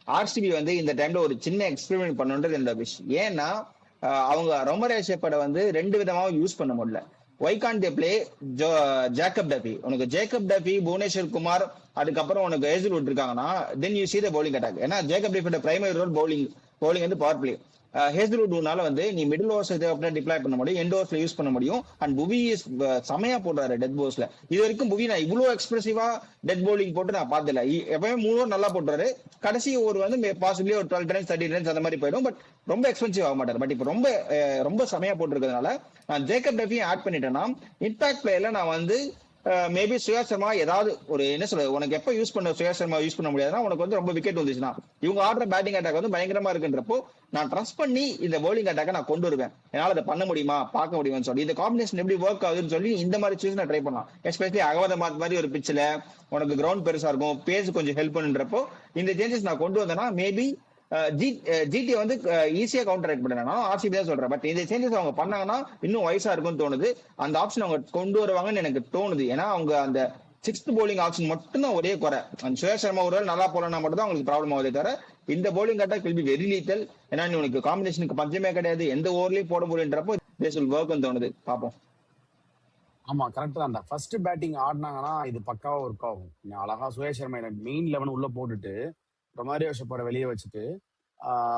RCB வந்து இந்த டைம்ல ஒரு சின்ன எக்ஸ்பெரிமெண்ட் பண்ணுன்றது என்னோட விஷ். ஏன்னா அவங்க ரொமரே ஷெப்பர்டை வந்து ரெண்டு விதமாவும் யூஸ் பண்ண முடியல. Why can they play Jacob Duffy? உனக்கு ஜேக்கப் டபி, புவனேஸ்வர் குமார், அதுக்கப்புறம் உனக்கு ஹேசல்வுட் இருக்காங்கன்னா then you see the bowling attack. ஏன்னா ஜேக்கப் டபியோட பிரைமரி ரோல் பவுலிங் வந்து பவர் பிளே. ஹேசல்வுட்னால வந்து நீ மிடில் ஓவர்ஸ் டிப்ளாய் பண்ண முடியும், எண்ட் ஓவர்ஸ்ல யூஸ் பண்ண முடியும். அண்ட் புவி செமையா போடுறாரு டெத் போல்ஸ்ல. இது வரைக்கும் புவி நான் இவ்வளவு எக்ஸ்பிரசிவா டெத் பவுலிங் போட்டு நான் பார்த்தல. எப்பவுமே 3 ஓவர் நல்லா போட்டுறாரு, கடைசி ஓவர் வந்து பாசிபிளி ஒரு 12 ரன்ஸ் 13 ரன்ஸ் அந்த மாதிரி போயிடும். பட் ரொம்ப எக்ஸ்பென்சிவ் ஆக மாட்டார். பட் இப்போ ரொம்ப செமையா போட்டிருக்கிறதுனால நான் ஜேக்கப் டபியும் ஆட் பண்ணிட்டேன்னா இம்பாக்ட் பிளேயர்ல நான் வந்து மேபி சுயா சர்மா ஏதாவது ஒரு என்ன சொல்றது, உனக்கு எப்ப யூஸ் பண்ண சுயா சர்மா யூஸ் பண்ண முடியாதுன்னா உனக்கு வந்து ரொம்ப விக்கெட் வந்துச்சுன்னா இவங்க ஆடுற பேட்டிங் அட்டாக் வந்து பயங்கரமா இருக்குன்றப்போ நான் ட்ரஸ்ட் பண்ணி இந்த பவுலிங் அட்டாக்கை நான் கொண்டு வருவேன். என்னால அதை பண்ண முடியுமா, பார்க்க முடியுமான்னு சொல்லி இந்த காம்பினேஷன் எப்படி ஒர்க் ஆகுதுன்னு சொல்லி இந்த மாதிரி சூஸ் நான் ட்ரை பண்ணலாம். எஸ்பெஷலி அகமதாபாத் மாதிரி ஒரு பிச்சில் உனக்கு கிரவுண்ட் பெருசா இருக்கும், பேஸ் கொஞ்சம் ஹெல்ப் பண்ணுன்றப்போ இந்த சேஞ்சஸ் நான் கொண்டு வந்தேன்னா மேபி ஜிடி வந்து ஈஸியா கவுண்டர் ரைட் பண்ணா ஆர்சிபி தான் சொல்றேன். பட் இந்த சேஞ்சஸ் அவங்க பண்ணாங்கன்னா இன்னும் வயசா இருக்கும்னு தோணுது. அந்த ஆப்ஷன் அவங்க கொண்டு வருவாங்கன்னு எனக்கு தோணுது. ஏன்னா அவங்க அந்த 6th bowling ஆப்ஷன் மட்டும் தான் ஒரே குறை. அந்த சுயா சர்மா ஒரு நல்லா போலனா மட்டும் தான் அவங்களுக்கு ப்ராப்ளம் ஆகுதே தவிர இந்த bowling attack will be very lethal. ஏன்னா உனக்கு காம்பினேஷனுக்கு பஞ்சமே கிடையாது, எந்த ஓவர்லயும் போட முடியுன்றப்போ திஸ் வில் வொர்க்னு தோணுது. பாப்போம். ஆமா கரெக்ட் தான். ஃபர்ஸ்ட் பேட்டிங் ஆடினாங்கன்னா இது பக்காவா ஒர்க் ஆகும். அழகா சுரேஷ் சர்மா மெயின் 11 உள்ள போட்டுட்டு ரொமாரியோ ஷெப்பர்டை வெளியே வச்சுட்டு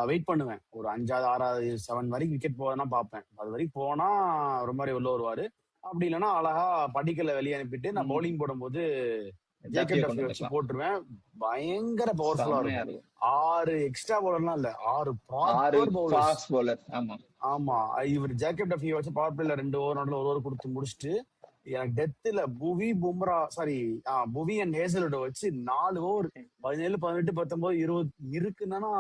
வெயிட் பண்ணுவேன். ஒரு 5வது 6வது 7 வரைக்கும் விக்கெட் போவதுன்னா பார்ப்பேன். அது வரைக்கும் போனா ரொமாரியோ உள்ள வருவாரு. அப்படி இல்லைன்னா அழகா படிக்கல வெளியே அனுப்பிட்டு நான் பவுலிங் போடும்போது ஜேக்கப் டஃபி வச்சு போட்டுருவேன். பயங்கர பவர்ஃபுல்லா இருக்கும். 6 எக்ஸ்ட்ரா பவுலர்லாம் இல்ல, 6 ப்ராப்பர் பவுலர். ஆமா, இவர் ஜேக்கப் டஃபி வச்சு பவர் பிளேல 2 ஓவர் நடுவில் 1 ஓவர் கொடுத்து முடிச்சுட்டு எனக்கு டெத்துல புவி அண்ட் ஹேசல்வுட் வச்சு 4 ஓவர் 17 18 19 20 இருக்குன்னா